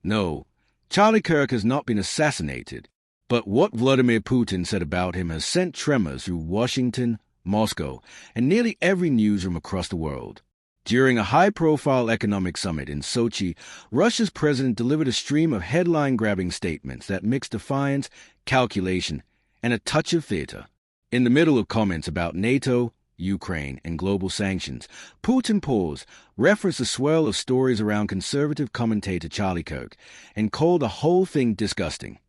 No, Charlie Kirk has not been assassinated, but what Vladimir Putin said about him has sent tremors through Washington, Moscow, and nearly every newsroom across the world. During a high-profile economic summit in Sochi, Russia's president delivered a stream of headline-grabbing statements that mixed defiance, calculation, and a touch of theater. In the middle of comments about NATO, Ukraine, and global sanctions, Putin paused, referenced a swirl of stories around conservative commentator Charlie Kirk, and called the whole thing disgusting.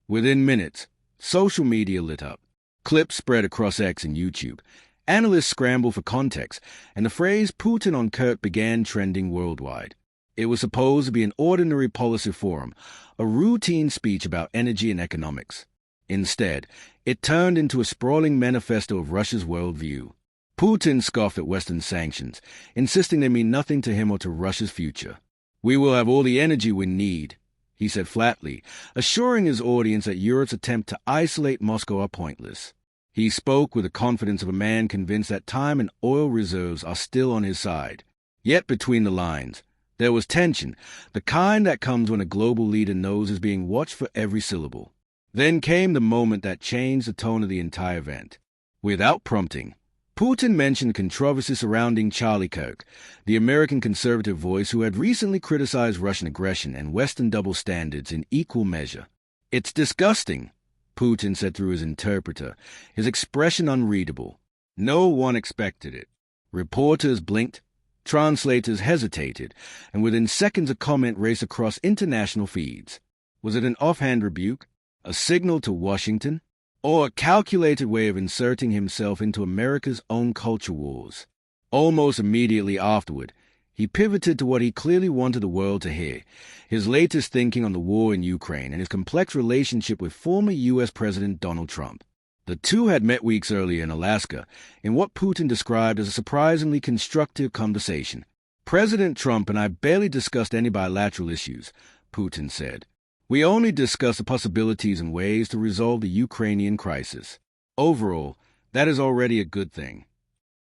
Within minutes, social media lit up. Clips spread across X and YouTube. Analysts scrambled for context, and the phrase Putin on Kirk began trending worldwide. It was supposed to be an ordinary policy forum, a routine speech about energy and economics. Instead, it turned into a sprawling manifesto of Russia's worldview. Putin scoffed at Western sanctions, insisting they mean nothing to him or to Russia's future. "We will have all the energy we need," he said flatly, assuring his audience that Europe's attempt to isolate Moscow are pointless. He spoke with the confidence of a man convinced that time and oil reserves are still on his side. Yet between the lines, there was tension, the kind that comes when a global leader knows is being watched for every syllable. Then came the moment that changed the tone of the entire event. Without prompting, Putin mentioned controversy surrounding Charlie Kirk, the American conservative voice who had recently criticized Russian aggression and Western double standards in equal measure. "It's disgusting," Putin said through his interpreter, his expression unreadable. No one expected it. Reporters blinked, translators hesitated, and within seconds a comment raced across international feeds. Was it an offhand rebuke? A signal to Washington, or a calculated way of inserting himself into America's own culture wars? Almost immediately afterward, he pivoted to what he clearly wanted the world to hear, his latest thinking on the war in Ukraine and his complex relationship with former U.S. President Donald Trump. The two had met weeks earlier in Alaska in what Putin described as a surprisingly constructive conversation. "President Trump and I barely discussed any bilateral issues," Putin said. "We only discussed the possibilities and ways to resolve the Ukrainian crisis. Overall, that is already a good thing."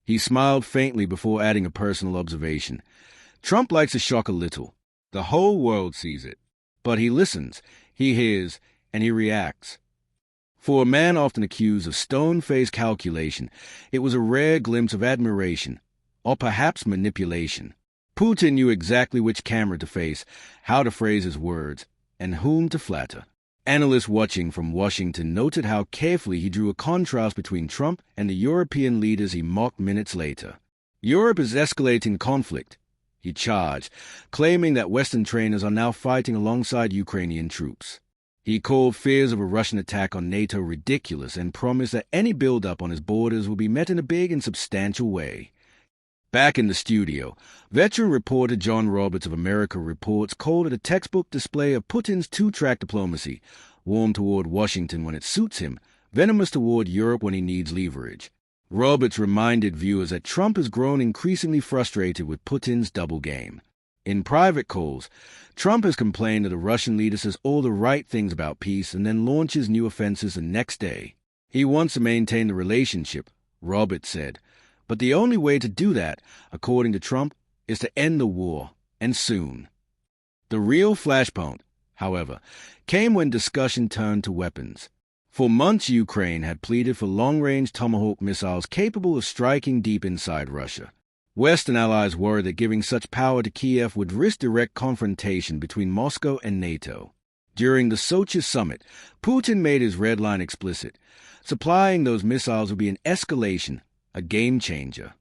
He smiled faintly before adding a personal observation. "Trump likes to shock a little. The whole world sees it. But he listens, he hears, and he reacts." For a man often accused of stone-faced calculation, it was a rare glimpse of admiration, or perhaps manipulation. Putin knew exactly which camera to face, how to phrase his words, and whom to flatter. Analysts watching from Washington noted how carefully he drew a contrast between Trump and the European leaders he mocked minutes later. "Europe is escalating conflict," he charged, claiming that Western trainers are now fighting alongside Ukrainian troops. He called fears of a Russian attack on NATO ridiculous and promised that any build-up on his borders will be met in a big and substantial way. Back in the studio, veteran reporter John Roberts of America Reports called it a textbook display of Putin's two-track diplomacy, warm toward Washington when it suits him, venomous toward Europe when he needs leverage. Roberts reminded viewers that Trump has grown increasingly frustrated with Putin's double game. In private calls, Trump has complained that the Russian leader says all the right things about peace and then launches new offensives the next day. He wants to maintain the relationship, Roberts said. But the only way to do that, according to Trump, is to end the war, and soon. The real flashpoint, however, came when discussion turned to weapons. For months, Ukraine had pleaded for long-range Tomahawk missiles capable of striking deep inside Russia. Western allies worried that giving such power to Kiev would risk direct confrontation between Moscow and NATO. During the Sochi summit, Putin made his red line explicit. Supplying those missiles would be an escalation, a game-changer.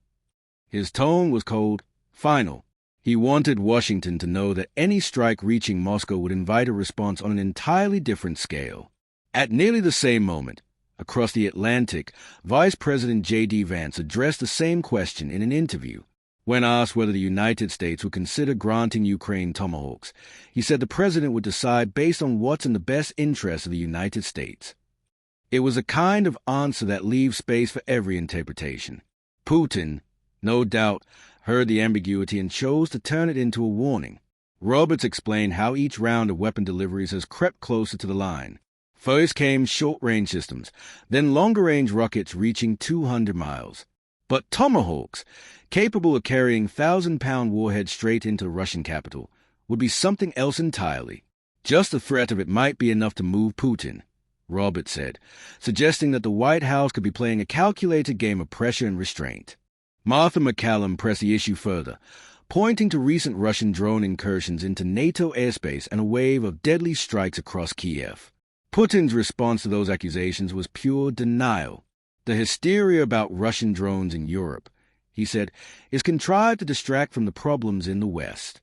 His tone was cold, final. He wanted Washington to know that any strike reaching Moscow would invite a response on an entirely different scale. At nearly the same moment, across the Atlantic, Vice President J.D. Vance addressed the same question in an interview. When asked whether the United States would consider granting Ukraine Tomahawks, he said the president would decide based on what's in the best interest of the United States. It was a kind of answer that leaves space for every interpretation. Putin, no doubt, heard the ambiguity and chose to turn it into a warning. Roberts explained how each round of weapon deliveries has crept closer to the line. First came short-range systems, then longer-range rockets reaching 200 miles. But Tomahawks, capable of carrying 1,000-pound warheads straight into the Russian capital, would be something else entirely. Just the threat of it might be enough to move Putin, Roberts said, suggesting that the White House could be playing a calculated game of pressure and restraint. Martha McCallum pressed the issue further, pointing to recent Russian drone incursions into NATO airspace and a wave of deadly strikes across Kiev. Putin's response to those accusations was pure denial. The hysteria about Russian drones in Europe, he said, is contrived to distract from the problems in the West.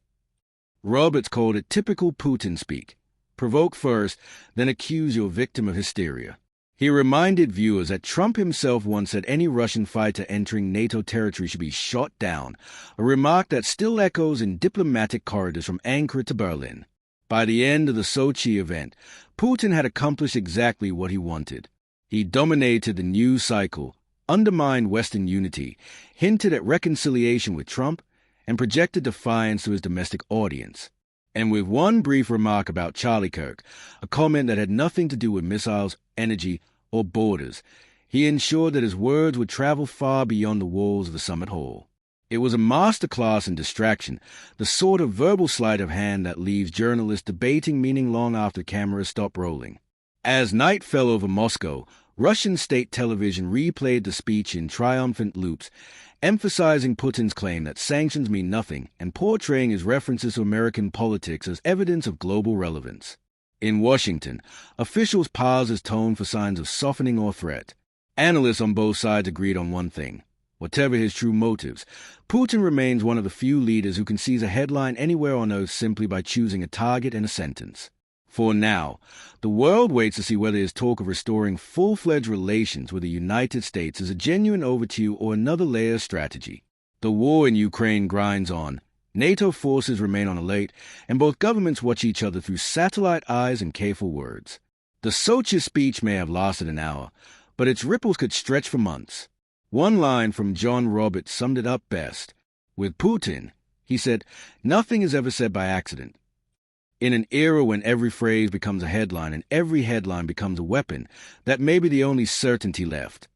Roberts called it typical Putin speak. Provoke first, then accuse your victim of hysteria. He reminded viewers that Trump himself once said any Russian fighter entering NATO territory should be shot down, a remark that still echoes in diplomatic corridors from Ankara to Berlin. By the end of the Sochi event, Putin had accomplished exactly what he wanted. He dominated the news cycle, undermined Western unity, hinted at reconciliation with Trump, and projected defiance to his domestic audience. And with one brief remark about Charlie Kirk, a comment that had nothing to do with missiles, energy, or borders, he ensured that his words would travel far beyond the walls of the summit hall. It was a masterclass in distraction, the sort of verbal sleight of hand that leaves journalists debating meaning long after cameras stop rolling. As night fell over Moscow, Russian state television replayed the speech in triumphant loops, emphasizing Putin's claim that sanctions mean nothing and portraying his references to American politics as evidence of global relevance. In Washington, officials paused his tone for signs of softening or threat. Analysts on both sides agreed on one thing. Whatever his true motives, Putin remains one of the few leaders who can seize a headline anywhere on Earth simply by choosing a target and a sentence. For now, the world waits to see whether his talk of restoring full-fledged relations with the United States is a genuine overture or another layer of strategy. The war in Ukraine grinds on. NATO forces remain on alert, and both governments watch each other through satellite eyes and careful words. The Sochi speech may have lasted an hour, but its ripples could stretch for months. One line from John Roberts summed it up best. With Putin, he said, nothing is ever said by accident. In an era when every phrase becomes a headline and every headline becomes a weapon, that may be the only certainty left.